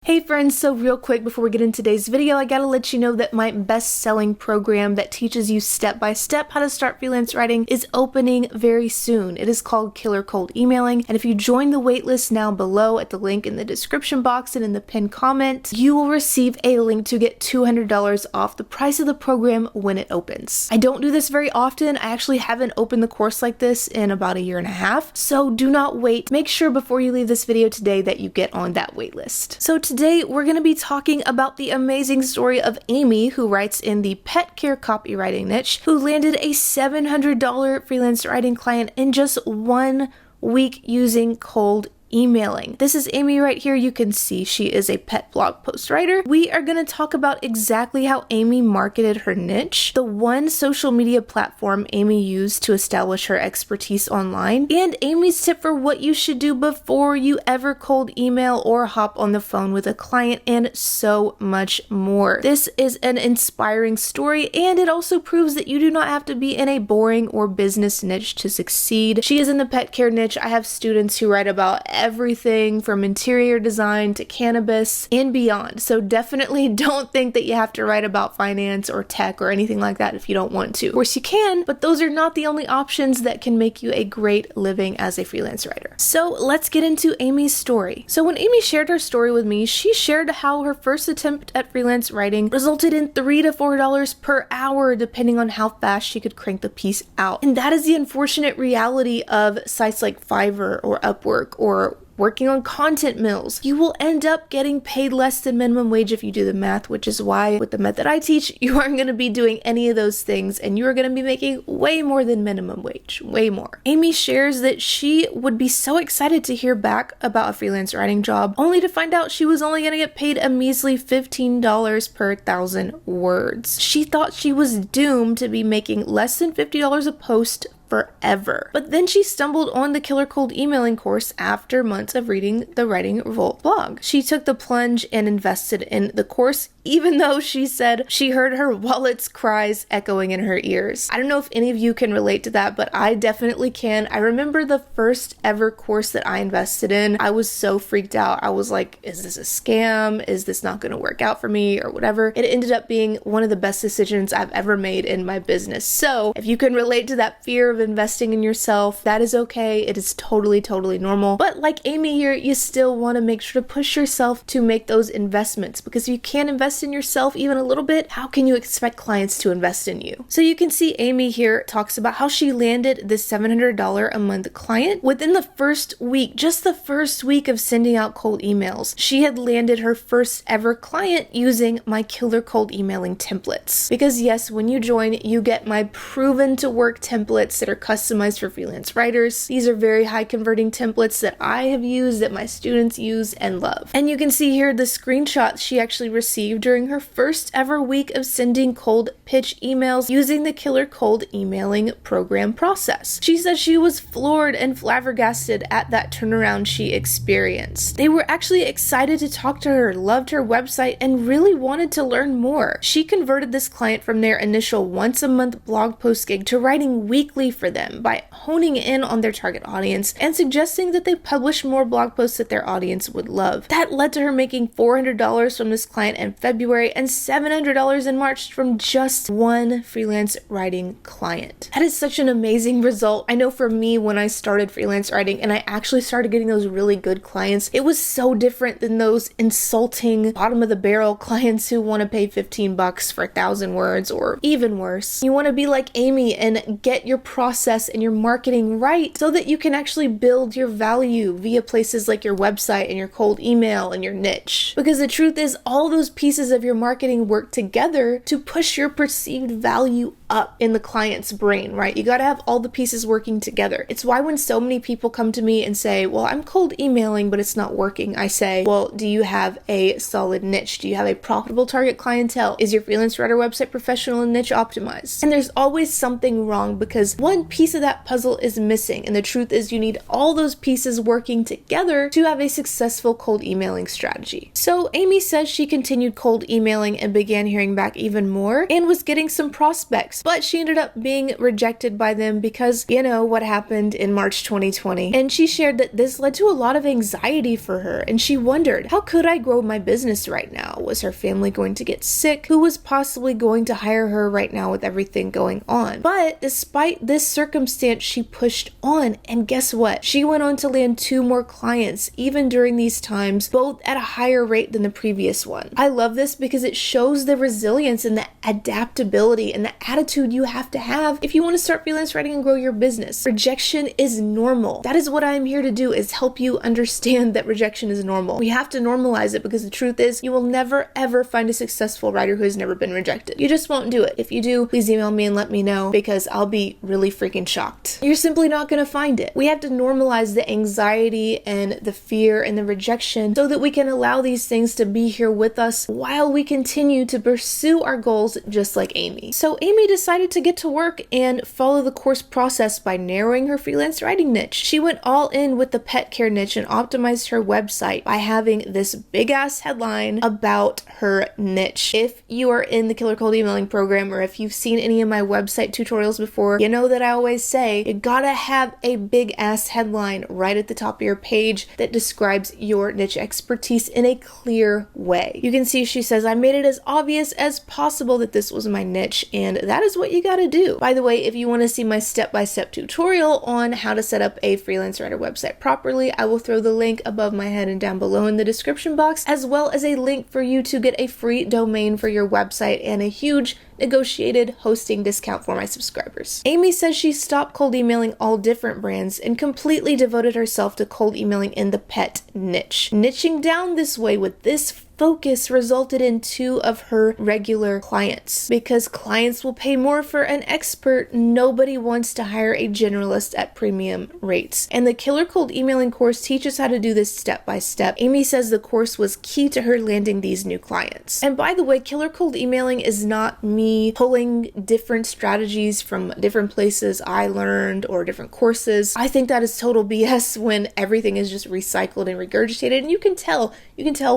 Hey friends, so real quick before we get into today's video, I gotta let you know that my best-selling program that teaches you step-by-step how to start freelance writing is opening very soon. It is called Killer Cold Emailing, and if you join the waitlist now below at the link in the description box and in the pinned comment, you will receive a link to get $200 off the price of the program when it opens. I don't do this very often. I actually haven't opened the course like this in about a year and a half, so do not wait. Make sure before you leave this video today that you get on that waitlist. So today we're going to be talking about the amazing story of Amy, who writes in the pet care copywriting niche, who landed a $700 freelance writing client in just 1 week using cold emailing. This is Amy right here. You can see she is a pet blog post writer. We are going to talk about exactly how Amy marketed her niche, the one social media platform Amy used to establish her expertise online, and Amy's tip for what you should do before you ever cold email or hop on the phone with a client, and so much more. This is an inspiring story, and it also proves that you do not have to be in a boring or business niche to succeed. She is in the pet care niche. I have students who write about everything from interior design to cannabis and beyond. So definitely don't think that you have to write about finance or tech or anything like that if you don't want to. Of course you can, but those are not the only options that can make you a great living as a freelance writer. So let's get into Amy's story. So when Amy shared her story with me, she shared how her first attempt at freelance writing resulted in $3 to $4 per hour, depending on how fast she could crank the piece out. And that is the unfortunate reality of sites like Fiverr or Upwork or working on content mills. You will end up getting paid less than minimum wage if you do the math, which is why with the method I teach, you aren't going to be doing any of those things and you are going to be making way more than minimum wage, way more. Amy shares that she would be so excited to hear back about a freelance writing job, only to find out she was only going to get paid a measly $15 per 1,000 words. She thought she was doomed to be making less than $50 a post forever. But then she stumbled on the Killer Cold Emailing course after months of reading the Writing Revolt blog. She took the plunge and invested in the course, even though she said she heard her wallet's cries echoing in her ears. I don't know if any of you can relate to that, but I definitely can. I remember the first ever course that I invested in. I was so freaked out. I was like, is this a scam? Is this not going to work out for me or whatever? It ended up being one of the best decisions I've ever made in my business. So if you can relate to that fear of investing in yourself, that is okay. It is totally normal. But like Amy here, you still want to make sure to push yourself to make those investments, because if you can't invest in yourself even a little bit, how can you expect clients to invest in you? So you can see Amy here talks about how she landed this $700 a month client within the first week, just the first week of sending out cold emails. She had landed her first ever client using my Killer Cold Emailing templates. Because yes, when you join, you get my proven to work templates that are customized for freelance writers. These are very high converting templates that I have used, that my students use and love. And you can see here the screenshots she actually received during her first ever week of sending cold pitch emails using the Killer Cold Emailing program process. She says she was floored and flabbergasted at that turnaround she experienced. They were actually excited to talk to her, loved her website, and really wanted to learn more. She converted this client from their initial once a month blog post gig to writing weekly for them by honing in on their target audience and suggesting that they publish more blog posts that their audience would love. That led to her making $400 from this client in February and $700 in March from just one freelance writing client. That is such an amazing result. I know for me, when I started freelance writing and I actually started getting those really good clients, it was so different than those insulting bottom of the barrel clients who want to pay $15 for 1,000 words, or even worse. You want to be like Amy and get your process and your marketing right so that you can actually build your value via places like your website and your cold email and your niche. Because the truth is, all those pieces of your marketing work together to push your perceived value up in the client's brain, right? You got to have all the pieces working together. It's why when so many people come to me and say, well, I'm cold emailing, but it's not working, I say, well, do you have a solid niche? Do you have a profitable target clientele? Is your freelance writer website professional and niche optimized? And there's always something wrong because one piece of that puzzle is missing. And the truth is, you need all those pieces working together to have a successful cold emailing strategy. So Amy says she continued cold emailing and began hearing back even more and was getting some prospects. clients. But she ended up being rejected by them because, you know, what happened in March 2020. And she shared that this led to a lot of anxiety for her, and she wondered, how could I grow my business right now? Was her family going to get sick? Who was possibly going to hire her right now with everything going on? But despite this circumstance, she pushed on, and guess what? She went on to land 2 more clients, even during these times, both at a higher rate than the previous one. I love this because it shows the resilience and the adaptability and the attitude you have to have if you want to start freelance writing and grow your business. Rejection is normal. That is what I'm here to do, is help you understand that rejection is normal. We have to normalize it, because the truth is you will never ever find a successful writer who has never been rejected. You just won't do it. If you do, please email me and let me know, because I'll be really freaking shocked. You're simply not going to find it. We have to normalize the anxiety and the fear and the rejection so that we can allow these things to be here with us while we continue to pursue our goals, just like Amy. So Amy decided to get to work and follow the course process by narrowing her freelance writing niche. She went all in with the pet care niche and optimized her website by having this big ass headline about her niche. If you are in the Killer Cold Emailing program, or if you've seen any of my website tutorials before, you know that I always say you gotta have a big ass headline right at the top of your page that describes your niche expertise in a clear way. You can see she says, I made it as obvious as possible that this was my niche, and that is what you gotta do. By the way, if you want to see my step-by-step tutorial on how to set up a freelance writer website properly, I will throw the link above my head and down below in the description box, as well as a link for you to get a free domain for your website and a huge negotiated hosting discount for my subscribers. Amy says she stopped cold emailing all different brands and completely devoted herself to cold emailing in the pet niche. Niching down this way with this focus resulted in 2 of her regular clients. Because clients will pay more for an expert, nobody wants to hire a generalist at premium rates. And the Killer Cold Emailing course teaches how to do this step by step. Amy says the course was key to her landing these new clients. And by the way, Killer Cold Emailing is not me pulling different strategies from different places I learned or different courses. I think that is total BS when everything is just recycled and regurgitated, and you can tell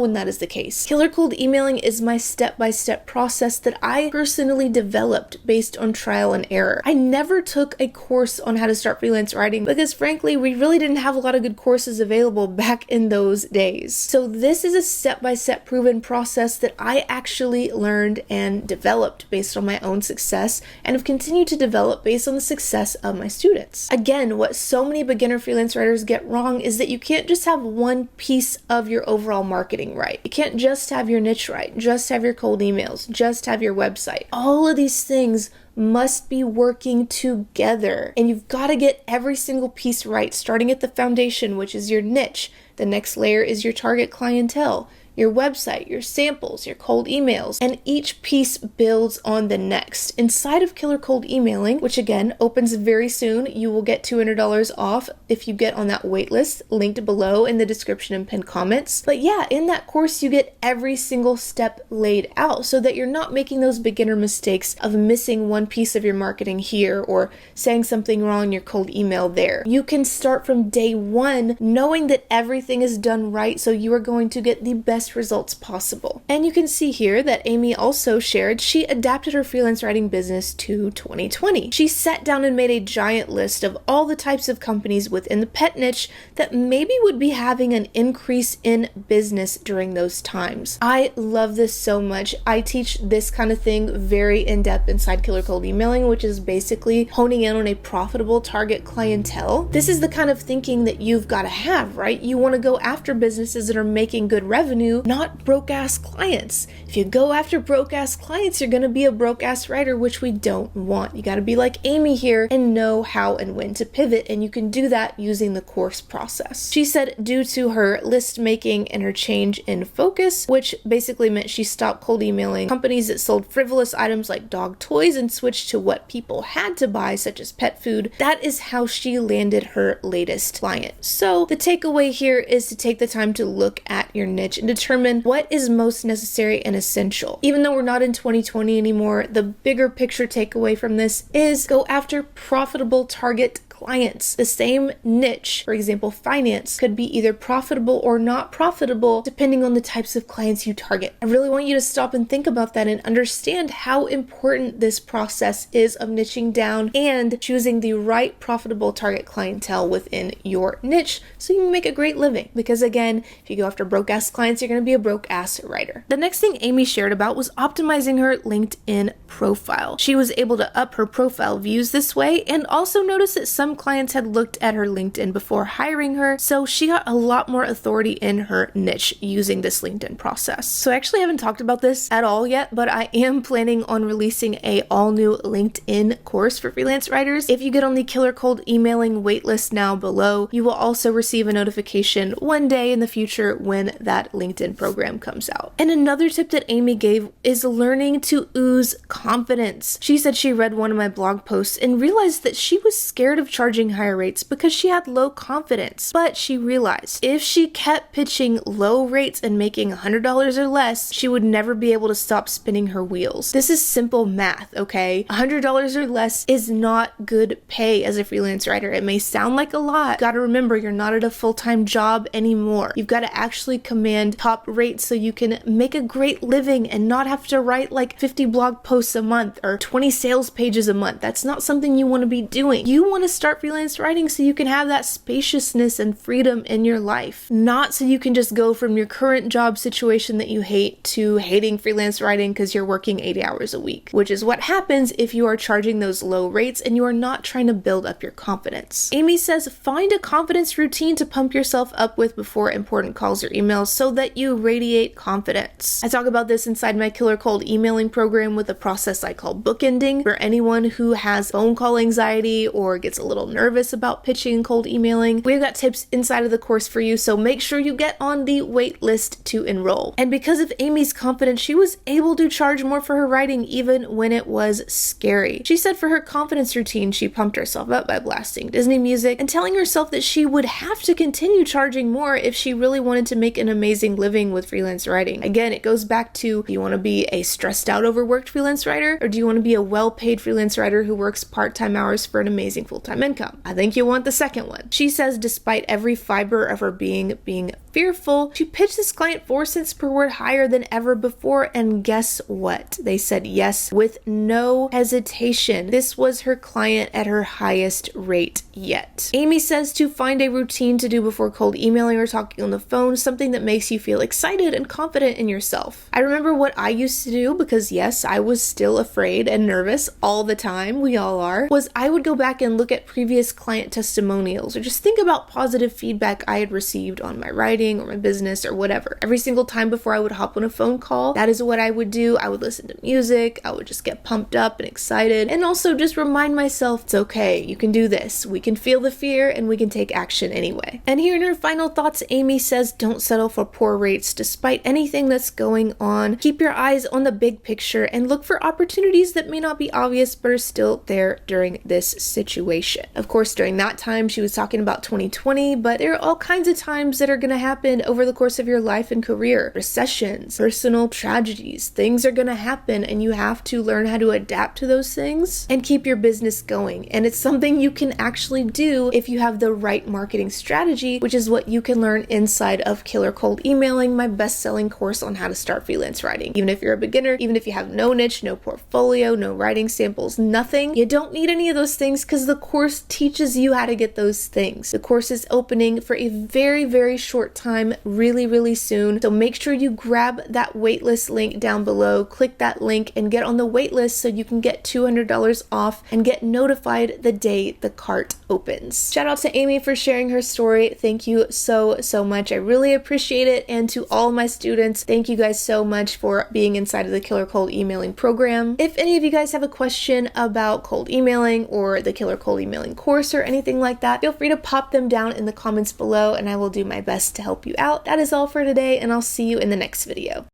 when that is the case. Killer Cold Emailing is my step-by-step process that I personally developed based on trial and error. I never took a course on how to start freelance writing because frankly, we really didn't have a lot of good courses available back in those days. So this is a step-by-step proven process that I actually learned and developed based on my own success, and have continued to develop based on the success of my students. Again, what so many beginner freelance writers get wrong is that you can't just have one piece of your overall marketing right. You can't just have your niche right, just have your cold emails, just have your website. All of these things must be working together, and you've got to get every single piece right, starting at the foundation, which is your niche. The next layer is your target clientele, your website, your samples, your cold emails, and each piece builds on the next. Inside of Killer Cold Emailing, which again opens very soon, you will get $200 off if you get on that waitlist, linked below in the description and pinned comments. But yeah, in that course you get every single step laid out so that you're not making those beginner mistakes of missing one piece of your marketing here or saying something wrong in your cold email there. You can start from day one knowing that everything is done right, so you are going to get the best results possible. And you can see here that Amy also shared she adapted her freelance writing business to 2020. She sat down and made a giant list of all the types of companies within the pet niche that maybe would be having an increase in business during those times. I love this so much. I teach this kind of thing very in-depth inside Killer Cold Emailing, which is basically honing in on a profitable target clientele. This is the kind of thinking that you've got to have, right? You want to go after businesses that are making good revenue, not broke-ass clients. If you go after broke-ass clients, you're going to be a broke-ass writer, which we don't want. You got to be like Amy here and know how and when to pivot, and you can do that using the course process. She said due to her list making and her change in focus, which basically meant she stopped cold emailing companies that sold frivolous items like dog toys and switched to what people had to buy, such as pet food. That is how she landed her latest client. So the takeaway here is to take the time to look at your niche and determine what is most necessary and essential. Even though we're not in 2020 anymore, the bigger picture takeaway from this is go after profitable target clients. The same niche, for example, finance, could be either profitable or not profitable depending on the types of clients you target. I really want you to stop and think about that and understand how important this process is of niching down and choosing the right profitable target clientele within your niche so you can make a great living. Because again, if you go after broke ass clients, you're going to be a broke ass writer. The next thing Amy shared about was optimizing her LinkedIn profile. She was able to up her profile views this way and also noticed that some clients had looked at her LinkedIn before hiring her, so she got a lot more authority in her niche using this LinkedIn process. So I actually haven't talked about this at all yet, but I am planning on releasing a all new LinkedIn course for freelance writers. If you get on the Killer Cold Emailing waitlist now below, you will also receive a notification one day in the future when that LinkedIn program comes out. And another tip that Amy gave is learning to ooze confidence. She said she read one of my blog posts and realized that she was scared of charging higher rates because she had low confidence. But she realized if she kept pitching low rates and making $100 or less, she would never be able to stop spinning her wheels. This is simple math, okay? $100 or less is not good pay as a freelance writer. It may sound like a lot. You gotta remember, you're not at a full-time job anymore. You've got to actually command top rates so you can make a great living and not have to write like 50 blog posts a month or 20 sales pages a month. That's not something you want to be doing. You want to start freelance writing so you can have that spaciousness and freedom in your life, not so you can just go from your current job situation that you hate to hating freelance writing because you're working 80 hours a week, which is what happens if you are charging those low rates and you are not trying to build up your confidence. Amy says, find a confidence routine to pump yourself up with before important calls or emails so that you radiate confidence. I talk about this inside my Killer Cold Emailing program with a process I call bookending for anyone who has phone call anxiety or gets a little nervous about pitching and cold emailing. We've got tips inside of the course for you, so make sure you get on the wait list to enroll. And because of Amy's confidence, she was able to charge more for her writing even when it was scary. She said for her confidence routine, she pumped herself up by blasting Disney music and telling herself that she would have to continue charging more if she really wanted to make an amazing living with freelance writing. Again, it goes back to, do you want to be a stressed out, overworked freelance writer, or do you want to be a well-paid freelance writer who works part-time hours for an amazing full-time income? I think you want the second one. She says despite every fiber of her being fearful, she pitched this client 4 cents per word higher than ever before, and guess what? They said yes with no hesitation. This was her client at her highest rate yet. Amy says to find a routine to do before cold emailing or talking on the phone, something that makes you feel excited and confident in yourself. I remember what I used to do, because yes, I was still afraid and nervous all the time, we all are, was I would go back and look at previous client testimonials or just think about positive feedback I had received on my writing or my business or whatever. Every single time before I would hop on a phone call, that is what I would do. I would listen to music, I would just get pumped up and excited, and also just remind myself it's okay, you can do this, we can feel the fear and we can take action anyway. And here in her final thoughts, Amy says don't settle for poor rates despite anything that's going on. Keep your eyes on the big picture and look for opportunities that may not be obvious but are still there during this situation. Of course, during that time she was talking about 2020, but there are all kinds of times that are going to happen over the course of your life and career. Recessions, personal tragedies, things are going to happen, and you have to learn how to adapt to those things and keep your business going. And it's something you can actually do if you have the right marketing strategy, which is what you can learn inside of Killer Cold Emailing, my best-selling course on how to start freelance writing. Even if you're a beginner, even if you have no niche, no portfolio, no writing samples, nothing, you don't need any of those things because the course teaches you how to get those things. The course is opening for a very, very short time, really soon. So make sure you grab that waitlist link down below, click that link and get on the waitlist so you can get $200 off and get notified the day the cart opens. Shout out to Amy for sharing her story. Thank you so much. I really appreciate it. And to all my students, thank you guys so much for being inside of the Killer Cold Emailing program. If any of you guys have a question about cold emailing or the Killer Cold Emailing course or anything like that, feel free to pop them down in the comments below and I will do my best to help you out. That is all for today, and I'll see you in the next video.